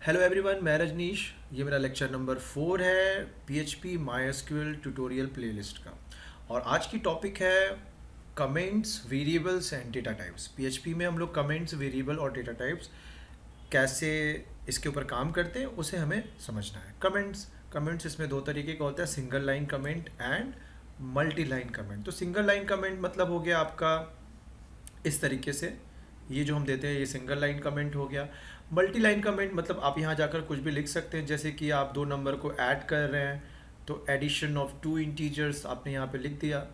Hello everyone, मैं रजनीश। ये मेरा लेक्चर नंबर 4 है पीएचपी माईएसक्यूएल ट्यूटोरियल प्लेलिस्ट का। और आज की टॉपिक है comments, variables and data types. PHP में हम लोग कमेंट्स, वेरिएबल और डेटा टाइप्स कैसे इसके ऊपर काम करते हैं उसे हमें समझना है। कमेंट्स इसमें दो तरीके का होता है, single line comment and multi line comment. तो सिंगल लाइन कमेंट मतलब हो गया आपका इस तरीके से, ये जो हम देते हैं ये सिंगल लाइन कमेंट हो गया। मल्टी लाइन कमेंट मतलब आप यहाँ जाकर कुछ भी लिख सकते हैं, जैसे कि आप दो नंबर को ऐड कर रहे हैं तो एडिशन ऑफ टू इंटीजर्स आपने यहाँ पे लिख दिया।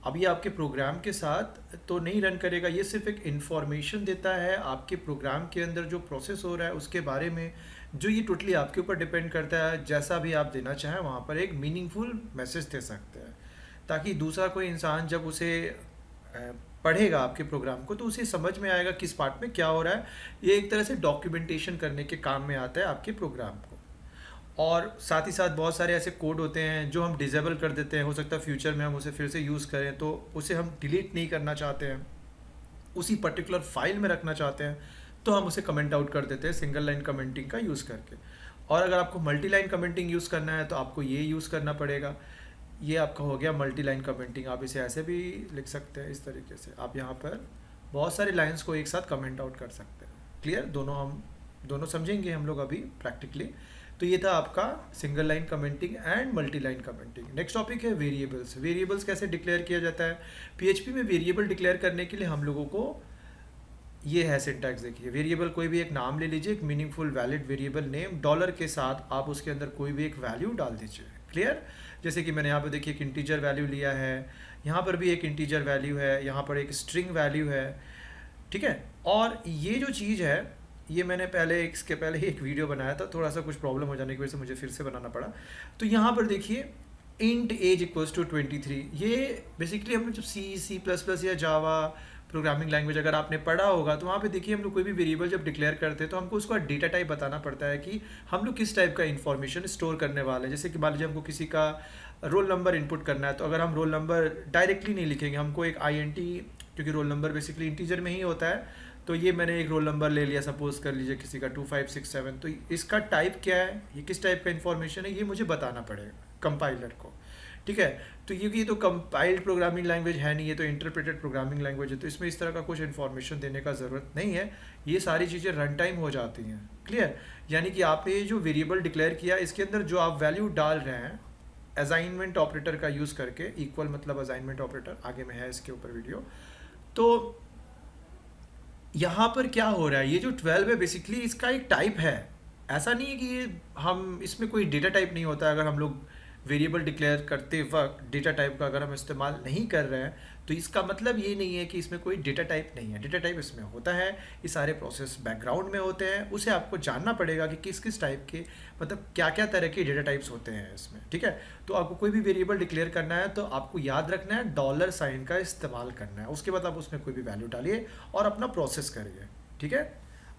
अब ये आपके प्रोग्राम के साथ तो नहीं रन करेगा, ये सिर्फ एक इन्फॉर्मेशन देता है आपके प्रोग्राम के अंदर जो प्रोसेस हो रहा है उसके बारे में, जो ये टोटली आपके ऊपर डिपेंड करता है। जैसा भी आप देना चाहें वहाँ पर एक मीनिंगफुल मैसेज दे सकते हैं, ताकि दूसरा कोई इंसान जब उसे पढ़ेगा आपके प्रोग्राम को तो उसे समझ में आएगा किस पार्ट में क्या हो रहा है। ये एक तरह से डॉक्यूमेंटेशन करने के काम में आता है आपके प्रोग्राम को। और साथ ही साथ बहुत सारे ऐसे कोड होते हैं जो हम डिसेबल कर देते हैं, हो सकता है फ्यूचर में हम उसे फिर से यूज़ करें, तो उसे हम डिलीट नहीं करना चाहते हैं, उसी पर्टिकुलर फाइल में रखना चाहते हैं, तो हम उसे कमेंट आउट कर देते हैं सिंगल लाइन कमेंटिंग का यूज़ करके। और अगर आपको मल्टी लाइन कमेंटिंग यूज़ करना है तो आपको ये यूज़ करना पड़ेगा। ये आपका हो गया मल्टी लाइन कमेंटिंग। आप इसे ऐसे भी लिख सकते हैं, इस तरीके से आप यहाँ पर बहुत सारी लाइंस को एक साथ कमेंट आउट कर सकते हैं। क्लियर? हम दोनों समझेंगे हम लोग अभी प्रैक्टिकली। तो ये था आपका single line commenting and multi line commenting. Next topic है वेरिएबल्स। वेरिएबल्स कैसे डिक्लेयर किया जाता है? पीएचपी में वेरिएबल डिक्लेयर करने के लिए हम लोगों को ये है सिंटैक्स, देखिए। वेरिएबल कोई भी एक नाम ले लीजिए, एक meaningful valid variable name, dollar के साथ आप उसके अंदर कोई भी एक वैल्यू डाल दीजिए। क्लियर? जैसे कि मैंने यहाँ पे देखिए एक इंटीजर वैल्यू लिया है, यहाँ पर भी एक इंटीजर वैल्यू है, यहाँ पर एक स्ट्रिंग वैल्यू है। ठीक है? और ये जो चीज़ है ये मैंने इसके पहले ही एक वीडियो बनाया था, थोड़ा सा कुछ प्रॉब्लम हो जाने की वजह से मुझे फिर से बनाना पड़ा। तो यहाँ पर देखिए इंट एज इक्वल्स टू 23। ये बेसिकली हमने जब सी प्लस प्लस या जावा प्रोग्रामिंग लैंग्वेज अगर आपने पढ़ा होगा तो वहाँ पे देखिए हम लोग कोई भी वेरिएबल जब डिक्लेयर करते हैं तो हमको उसका डेटा टाइप बताना पड़ता है कि हम लोग किस टाइप का इन्फॉर्मेशन स्टोर करने वाले हैं। जैसे कि मान लीजिए हमको किसी का रोल नंबर इनपुट करना है, तो अगर हम रोल नंबर डायरेक्टली नहीं लिखेंगे, हमको एक INT, क्योंकि रोल नंबर बेसिकली इंटीजर में ही होता है, तो ये मैंने एक रोल नंबर ले लिया, सपोज कर लीजिए किसी का 2567, तो इसका टाइप क्या है, ये किस टाइप का इन्फॉर्मेशन है, ये मुझे बताना पड़ेगा कंपाइलर को। ठीक है? तो क्योंकि ये तो कंपाइल्ड प्रोग्रामिंग लैंग्वेज है नहीं, ये तो इंटरप्रेटेड प्रोग्रामिंग लैंग्वेज है, तो इसमें इस तरह का कुछ इन्फॉर्मेशन देने का ज़रूरत नहीं है। ये सारी चीज़ें रन टाइम हो जाती हैं। क्लियर? यानी कि आपने ये जो वेरिएबल डिक्लेयर किया इसके अंदर जो आप वैल्यू डाल रहे हैं असाइनमेंट ऑपरेटर का यूज़ करके, इक्वल मतलब असाइनमेंट ऑपरेटर, आगे में है इसके ऊपर वीडियो। तो यहाँ पर क्या हो रहा है, ये जो 12 है बेसिकली इसका एक टाइप है। ऐसा नहीं है कि ये हम इसमें कोई डेटा टाइप नहीं होता। अगर हम लोग वेरिएबल डिक्लेयर करते वक्त डेटा टाइप का अगर हम इस्तेमाल नहीं कर रहे हैं तो इसका मतलब ये नहीं है कि इसमें कोई डेटा टाइप नहीं है। डेटा टाइप इसमें होता है, ये सारे प्रोसेस बैकग्राउंड में होते हैं, उसे आपको जानना पड़ेगा कि किस किस टाइप के, मतलब क्या क्या तरह के डेटा टाइप्स होते हैं इसमें। ठीक है? तो आपको कोई भी वेरिएबल डिक्लेयर करना है तो आपको याद रखना है डॉलर साइन का इस्तेमाल करना है। उसके बाद आप उसमें कोई भी वैल्यू डालिए और अपना प्रोसेस करिए। ठीक है?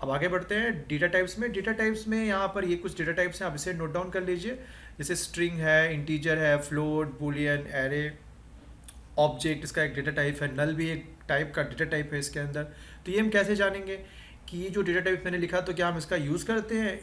अब आगे बढ़ते हैं डेटा टाइप्स में। डेटा टाइप्स में यहाँ पर ये कुछ डेटा टाइप्स हैं, आप इसे नोट डाउन कर लीजिए। जैसे स्ट्रिंग है, इंटीजर है, फ्लोट, बूलियन, एरे, ऑब्जेक्ट इसका एक डेटा टाइप है, नल भी एक टाइप का डेटा टाइप है इसके अंदर। तो ये हम कैसे जानेंगे कि ये जो डेटा टाइप मैंने लिखा तो क्या हम इसका यूज़ करते हैं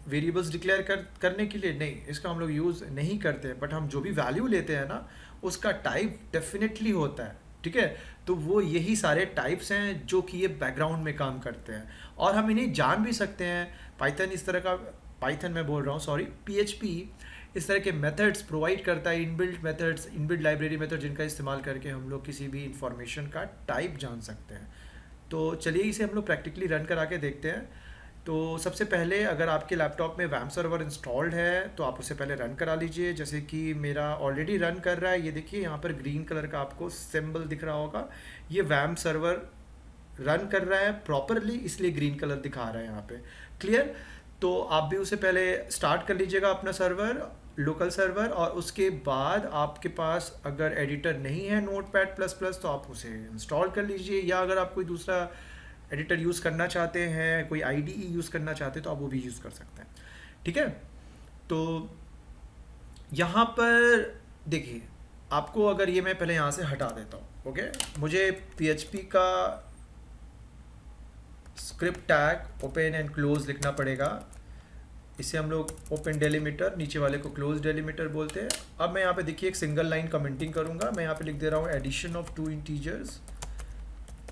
वेरिएबल्स डिक्लेयर करने के लिए? नहीं, इसका हम लोग यूज़ नहीं करते हैं, बट हम जो भी वैल्यू लेते हैं ना उसका टाइप डेफिनेटली होता है। ठीक है? तो वो यही सारे टाइप्स हैं जो कि ये बैकग्राउंड में काम करते हैं और हम इन्हें जान भी सकते हैं। पाइथन इस तरह का, पाइथन मैं बोल रहा हूँ, सॉरी, पीएचपी इस तरह के मेथड्स प्रोवाइड करता है, inbuilt methods, inbuilt library method, जिनका इस्तेमाल करके हम लोग किसी भी इंफॉर्मेशन का टाइप जान सकते हैं। तो चलिए इसे हम लोग प्रैक्टिकली रन करा के देखते हैं। तो सबसे पहले अगर आपके लैपटॉप में वैम सर्वर इंस्टॉल्ड है तो आप उसे पहले रन करा लीजिए। जैसे कि मेरा ऑलरेडी रन कर रहा है, ये देखिए यहाँ पर ग्रीन कलर का आपको सिंबल दिख रहा होगा, ये वैम सर्वर रन कर रहा है प्रॉपरली, इसलिए ग्रीन कलर दिखा रहा है यहाँ पे। क्लियर? तो आप भी उसे पहले स्टार्ट कर लीजिएगा अपना सर्वर, लोकल सर्वर, और उसके बाद आपके पास अगर एडिटर नहीं है नोटपैड प्लस प्लस तो आप उसे इंस्टॉल कर लीजिए, या अगर आप कोई दूसरा एडिटर यूज़ करना चाहते हैं, कोई IDE यूज़ करना चाहते हैं तो आप वो भी यूज़ कर सकते हैं। ठीक है? तो यहाँ पर देखिए, आपको अगर ये मैं पहले यहाँ से हटा देता हूँ, ओके, मुझे PHP का script tag open and close लिखना पड़ेगा। इसे हम लोग ओपन डेलीमीटर, नीचे वाले को क्लोज डेलीमीटर बोलते हैं। अब मैं यहाँ पे देखिए एक सिंगल लाइन कमेंटिंग करूँगा। मैं यहाँ पे लिख दे रहा हूँ एडिशन ऑफ टू इंटीजर्स।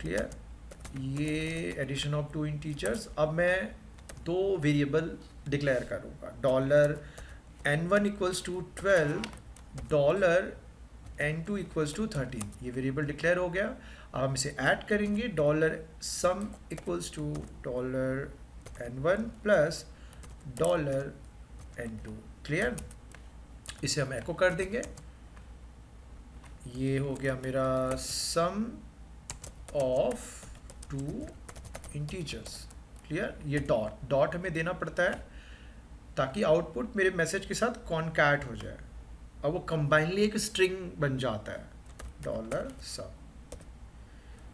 क्लियर, ये एडिशन ऑफ टू इंटीजर्स। अब मैं दो वेरिएबल डिक्लेयर करूँगा, dollar n1 equals to 12, dollar n2 equals to 13। ये वेरिएबल डिक्लेयर हो गया। अब हम इसे ऐड करेंगे, dollar sum equals to dollar n1 plus dollar n2। क्लियर, इसे हम एको कर देंगे। ये हो गया मेरा सम ऑफ टू इंटीजर्स। क्लियर, ये डॉट डॉट हमें देना पड़ता है ताकि आउटपुट मेरे मैसेज के साथ कॉन्कैट हो जाए। अब वो कंबाइनली एक स्ट्रिंग बन जाता है, डॉलर सम।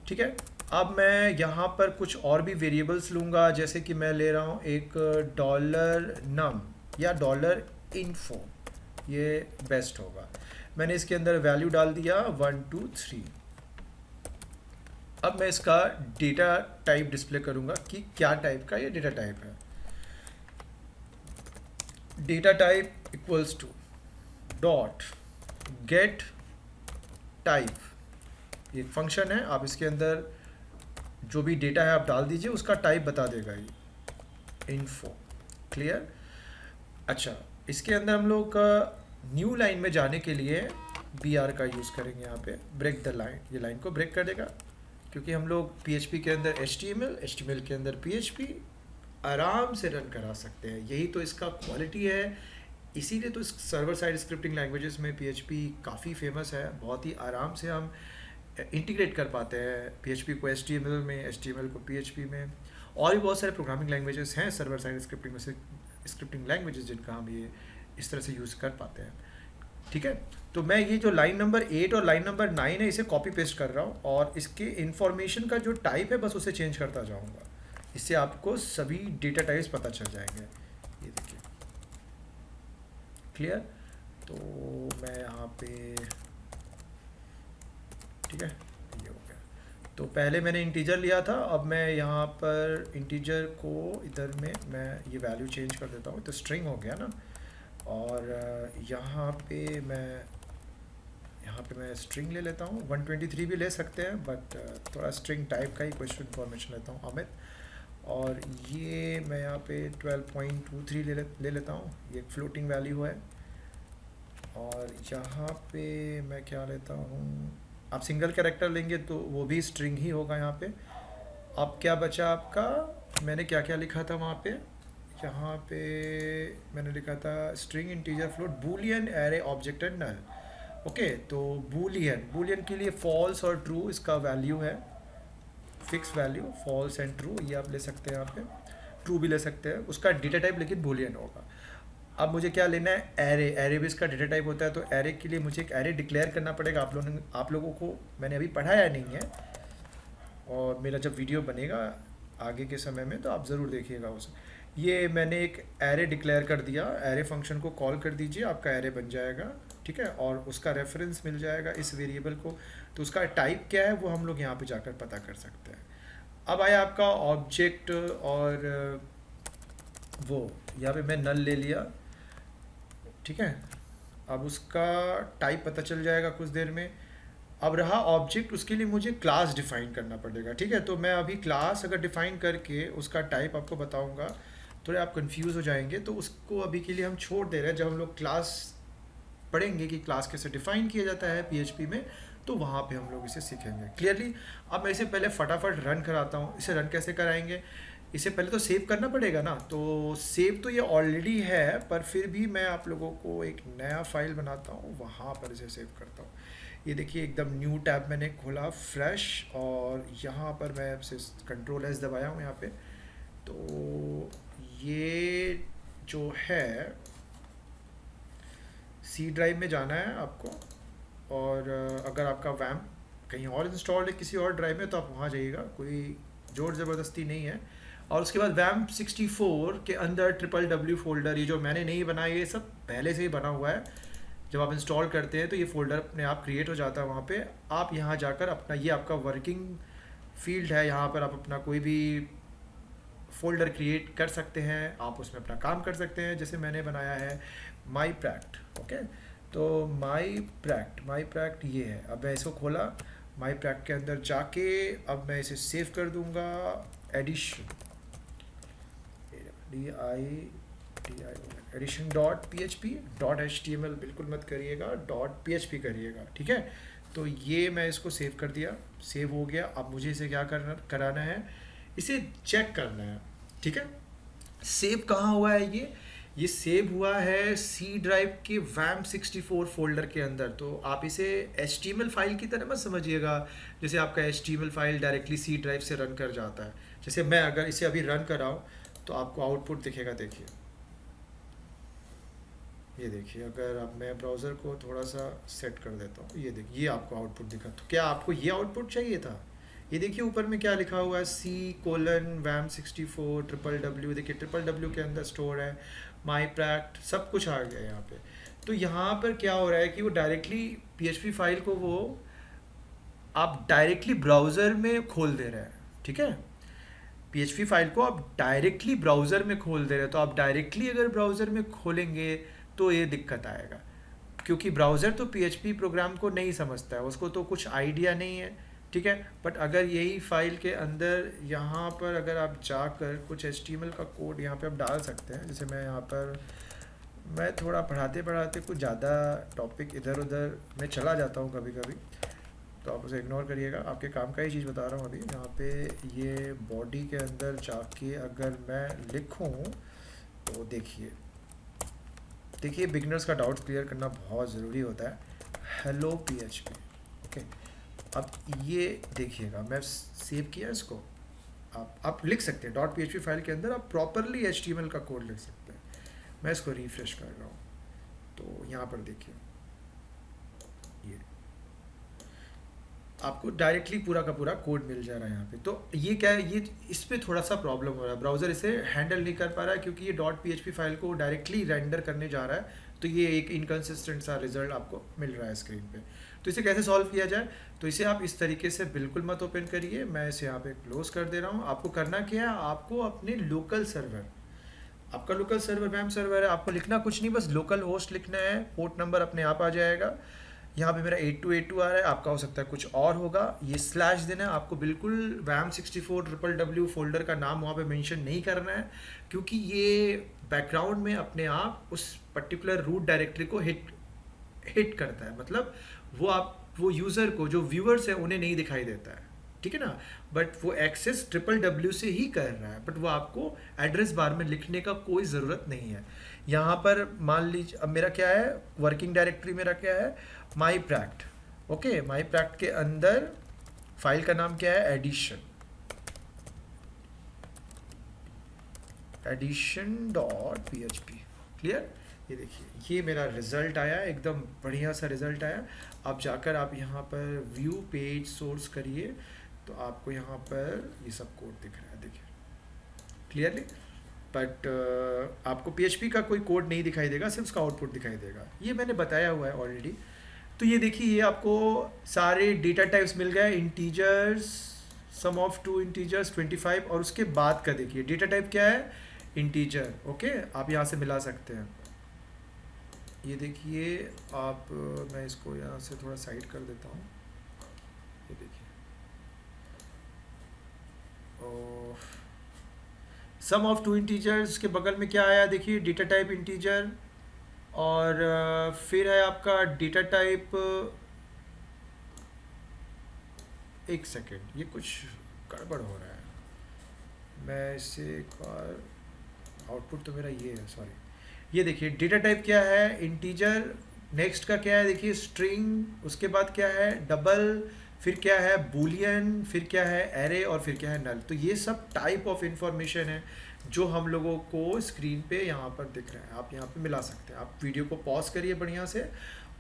ठीक है, अब मैं यहाँ पर कुछ और भी वेरिएबल्स लूँगा, जैसे कि मैं ले रहा हूँ एक डॉलर नम या डॉलर इन्फो, ये बेस्ट होगा। मैंने इसके अंदर वैल्यू डाल दिया 1 2 3। अब मैं इसका डेटा टाइप डिस्प्ले करूँगा कि क्या टाइप का ये डेटा टाइप है। Data type equals to dot gate type, ये एक फंक्शन है। आप इसके अंदर जो भी डेटा है आप डाल दीजिए, उसका टाइप बता देगा ये इन्फो। क्लियर, अच्छा, इसके अंदर हम लोग न्यू लाइन में जाने के लिए BR का यूज़ करेंगे। यहाँ पे ब्रेक द लाइन, ये लाइन को ब्रेक कर देगा, क्योंकि हम लोग PHP के अंदर HTML के अंदर PHP आराम से रन करा सकते हैं। यही तो इसका क्वालिटी है, इसीलिए तो इस सर्वर साइड स्क्रिप्टिंग लैंग्वेजेस में PHP काफ़ी फेमस है। बहुत ही आराम से हम इंटीग्रेट कर पाते हैं PHP को HTML में, HTML को PHP में। और भी बहुत सारे प्रोग्रामिंग लैंग्वेजेस हैं सर्वर साइड स्क्रिप्टिंग में से, स्क्रिप्टिंग लैंग्वेजेस जिनका हम ये इस तरह से यूज़ कर पाते हैं। ठीक है, तो मैं ये जो लाइन नंबर 8 और लाइन नंबर 9 है, इसे कॉपी पेस्ट कर रहा हूँ और इसके इंफॉर्मेशन का जो टाइप है बस उसे चेंज करता जाऊँगा। इससे आपको सभी डेटा टाइप्स पता चल जाएंगे। ये देखिए, क्लियर। तो मैं यहाँ पे, ठीक है, ये हो गया। तो पहले मैंने इंटीजर लिया था, अब मैं यहाँ पर इंटीजर को इधर में मैं ये वैल्यू चेंज कर देता हूँ, तो स्ट्रिंग हो गया ना। और यहाँ पे मैं स्ट्रिंग ले लेता हूँ, 123 भी ले सकते हैं, बट थोड़ा स्ट्रिंग टाइप का ही क्वेश्चन इन्फॉर्मेशन लेता हूँ अमित। और ये मैं यहाँ पे 12.23 ले लेता हूँ, ये एक फ्लोटिंग वैल्यू है। और यहाँ पे मैं क्या लेता हूँ, आप सिंगल कैरेक्टर लेंगे तो वो भी स्ट्रिंग ही होगा यहाँ पे। अब क्या बचा आपका, मैंने क्या क्या लिखा था वहाँ पे, यहाँ पे मैंने लिखा था string integer float boolean array object and null. Okay, तो बूलियन के लिए फॉल्स और ट्रू इसका वैल्यू है, fix value false and true, ये आप ले सकते हैं यहाँ पे, ट्रू भी ले सकते हैं। उसका डेटा टाइप लेकिन बूलियन होगा। अब मुझे क्या लेना है, एरे भी इसका डेटा टाइप होता है, तो एरे के लिए मुझे एक एरे डिक्लेयर करना पड़ेगा। आप लोगों को मैंने अभी पढ़ाया नहीं है, और मेरा जब वीडियो बनेगा आगे के समय में तो आप ज़रूर देखिएगा उसे। ये मैंने एक एरे डिक्लेयर कर दिया, एरे फंक्शन को कॉल कर दीजिए, आपका एरे बन जाएगा। ठीक है, और उसका रेफरेंस मिल जाएगा इस वेरिएबल को, तो उसका टाइप क्या है वो हम लोग यहाँ पे जाकर पता कर सकते हैं। अब आया आपका ऑब्जेक्ट, और वो यहाँ पे मैं नल ले लिया। ठीक है, अब उसका टाइप पता चल जाएगा कुछ देर में। अब रहा ऑब्जेक्ट, उसके लिए मुझे क्लास डिफाइन करना पड़ेगा। ठीक है, तो मैं अभी क्लास अगर डिफाइन करके उसका टाइप आपको बताऊंगा, थोड़े आप कंफ्यूज हो जाएंगे, तो उसको अभी के लिए हम छोड़ दे रहे हैं। जब हम लोग क्लास पढ़ेंगे कि क्लास कैसे डिफाइन किया जाता है PHP में, तो वहाँ पे हम लोग इसे सीखेंगे क्लियरली। अब मैं इसे पहले फटाफट रन कराता हूँ। इसे रन कैसे कराएंगे, इसे पहले तो सेव करना पड़ेगा ना। तो सेव तो ये ऑलरेडी है, पर फिर भी मैं आप लोगों को एक नया फाइल बनाता हूँ, वहाँ पर इसे सेव करता हूँ। ये देखिए एकदम न्यू टैब मैंने खोला फ्रेश, और यहाँ पर मैं Ctrl+S दबाया हूँ यहाँ पे। तो ये जो है C ड्राइव में जाना है आपको, और अगर आपका वैम्प कहीं और इंस्टॉल्ड है किसी और ड्राइव में तो आप वहाँ जाइएगा, कोई जोर ज़बरदस्ती नहीं है। और उसके बाद वैम्प 64 के अंदर www फोल्डर, ये जो मैंने नहीं बनाया, ये सब पहले से ही बना हुआ है। जब आप इंस्टॉल करते हैं तो ये फोल्डर अपने आप क्रिएट हो जाता है वहाँ पे। आप यहाँ जाकर अपना, ये आपका वर्किंग फील्ड है, यहाँ पर आप अपना कोई भी फोल्डर क्रिएट कर सकते हैं, आप उसमें अपना काम कर सकते हैं। जैसे मैंने बनाया है माई प्रैक्ट, ओके, तो माई प्रैक्ट ये है। अब मैं इसको खोला, माई प्रैक्ट के अंदर जाके अब मैं इसे सेव कर दूंगा, addition addition dot P H P, dot H T M L बिल्कुल मत करिएगा, डॉट पी एच पी करिएगा, ठीक है। तो ये मैं इसको सेव कर दिया, सेव हो गया। अब मुझे इसे क्या कराना है, इसे चेक करना है, ठीक है। सेव कहाँ हुआ है ये सेव हुआ है सी ड्राइव के WAM64 फोल्डर के अंदर। तो आप इसे HTML फाइल की तरह मत समझिएगा, जैसे आपका HTML file directly C drive से रन कर जाता है। जैसे मैं अगर इसे अभी रन कर रहा हूँ तो आपको आउटपुट दिखेगा, देखिए, ये देखिए। अगर अब मैं ब्राउज़र को थोड़ा सा सेट कर देता हूँ, ये देखिए, ये आपको आउटपुट दिखा। तो क्या आपको ये आउटपुट चाहिए था? ये देखिए ऊपर में क्या लिखा हुआ है, C:\WAM64 www, देखिए www के अंदर स्टोर है, माई प्रैक्ट, सब कुछ आ गया यहाँ पे। तो यहाँ पर क्या हो रहा है कि वो डायरेक्टली PHP फाइल को वो आप डायरेक्टली ब्राउज़र में खोल दे रहे हैं, ठीक है। PHP फाइल को आप डायरेक्टली ब्राउज़र में खोल दे रहे हैं। तो आप डायरेक्टली अगर ब्राउज़र में खोलेंगे तो ये दिक्कत आएगा, क्योंकि ब्राउज़र तो PHP प्रोग्राम को नहीं समझता है, उसको तो कुछ आइडिया नहीं है, ठीक है। बट अगर यही फाइल के अंदर यहाँ पर अगर आप जाकर कुछ HTML का कोड यहाँ पे आप डाल सकते हैं। जैसे मैं यहाँ पर, मैं थोड़ा पढ़ाते पढ़ाते कुछ ज़्यादा टॉपिक इधर उधर में चला जाता हूँ कभी कभी, तो आप उसे इग्नोर करिएगा। आपके काम का ही चीज़ बता रहा हूँ अभी। यहाँ पे ये बॉडी के अंदर जाके अगर मैं लिखूँ तो देखिए बिगनर्स का डाउट्स क्लियर करना बहुत ज़रूरी होता है। Hello PHP, okay. अब ये देखिएगा, मैं सेव किया इसको। आप लिख सकते हैं .php फाइल के अंदर, आप प्रॉपरली HTML का कोड लिख सकते हैं। मैं इसको रिफ्रेश कर रहा हूँ तो यहाँ पर देखिए, ये आपको डायरेक्टली पूरा का पूरा कोड मिल जा रहा है यहाँ पे। तो ये क्या है, ये इस पर थोड़ा सा प्रॉब्लम हो रहा है, ब्राउज़र इसे हैंडल नहीं कर पा रहा है, क्योंकि ये .php फाइल को डायरेक्टली रेंडर करने जा रहा है। तो ये एक इनकन्सिस्टेंट सा रिजल्ट आपको मिल रहा है स्क्रीन पे। तो इसे कैसे सॉल्व किया जाए, तो इसे आप इस तरीके से बिल्कुल मत ओपन करिए। मैं इसे यहाँ पे क्लोज कर दे रहा हूँ। आपको करना क्या है, आपको अपने लोकल सर्वर, आपका लोकल सर्वर WAM सर्वर है, आपको लिखना कुछ नहीं, बस लोकल होस्ट लिखना है, पोर्ट नंबर अपने आप आ जाएगा। यहाँ पे मेरा 8282 आ रहा है, आपका हो सकता है कुछ और होगा। ये स्लैश देना है आपको, बिल्कुल WAM64 www फोल्डर का नाम वहाँ पे मेंशन नहीं करना है, क्योंकि ये बैकग्राउंड में अपने आप उस पर्टिकुलर रूट डायरेक्टरी को हिट करता है। मतलब वो यूज़र को, जो व्यूअर्स है, उन्हें नहीं दिखाई देता है, ठीक है ना। बट वो एक्सेस www से ही कर रहा है, बट वो आपको एड्रेस बार में लिखने का कोई ज़रूरत नहीं है। यहाँ पर मान लीजिए अब मेरा क्या है, वर्किंग डायरेक्टरी मेरा क्या है, माई प्रैक्ट, ओके। माई प्रैक्ट के अंदर फाइल का नाम क्या है, एडिशन.php, क्लियर। ये देखिए, ये मेरा रिजल्ट आया, एकदम बढ़िया सा रिजल्ट आया। अब जाकर आप यहाँ पर व्यू पेज सोर्स करिए तो आपको यहाँ पर ये सब कोड दिख रहा है, देखिए क्लियरली। बट आपको PHP का कोई कोड नहीं दिखाई देगा, सिर्फ उसका आउटपुट दिखाई देगा। ये मैंने बताया हुआ है ऑलरेडी। तो ये देखिए, ये आपको सारे डेटा टाइप्स मिल गए, इंटीजर्स, सम ऑफ 2 इंटीजर्स 25, और उसके बाद का देखिए डेटा टाइप क्या है, इंटीजर, ओके। आप यहाँ से मिला सकते हैं। ये देखिए आप, मैं इसको यहाँ से थोड़ा साइड कर देता हूँ। ये देखिए, सम ऑफ 2 इंटीजर्स के बगल में क्या आया, देखिए डेटा टाइप इंटीजर, और फिर है आपका डेटा टाइप, एक सेकेंड, ये कुछ गड़बड़ हो रहा है। मैं इससे एक बार, आउटपुट तो मेरा ये है, सॉरी। ये देखिए डेटा टाइप क्या है, इंटीजर, नेक्स्ट का क्या है, देखिए स्ट्रिंग, उसके बाद क्या है, डबल, फिर क्या है, बूलियन, फिर क्या है, एरे, और फिर क्या है, नल। तो ये सब टाइप ऑफ इंफॉर्मेशन है जो हम लोगों को स्क्रीन पे यहाँ पर दिख रहा है। आप यहाँ पे मिला सकते हैं। आप वीडियो को पॉज करिए बढ़िया से,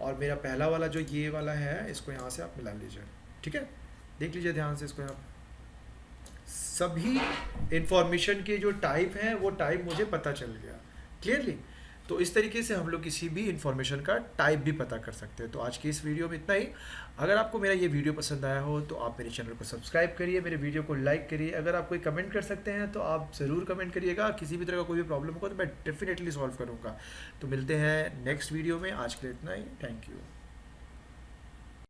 और मेरा पहला वाला जो ये वाला है, इसको यहाँ से आप मिला लीजिए, ठीक है। देख लीजिए ध्यान से इसको, यहाँ सभी इंफॉर्मेशन के जो टाइप हैं वो टाइप मुझे पता चल गया क्लियरली। तो इस तरीके से हम लोग किसी भी इंफॉर्मेशन का टाइप भी पता कर सकते हैं। तो आज की इस वीडियो में इतना ही। अगर आपको मेरा ये वीडियो पसंद आया हो तो आप मेरे चैनल को सब्सक्राइब करिए, मेरे वीडियो को लाइक करिए। अगर आप कोई कमेंट कर सकते हैं तो आप ज़रूर कमेंट करिएगा। किसी भी तरह का कोई भी प्रॉब्लम होगा तो मैं डेफिनेटली सॉल्व करूँगा। तो मिलते हैं नेक्स्ट वीडियो में। आज के लिए इतना ही। Thank you.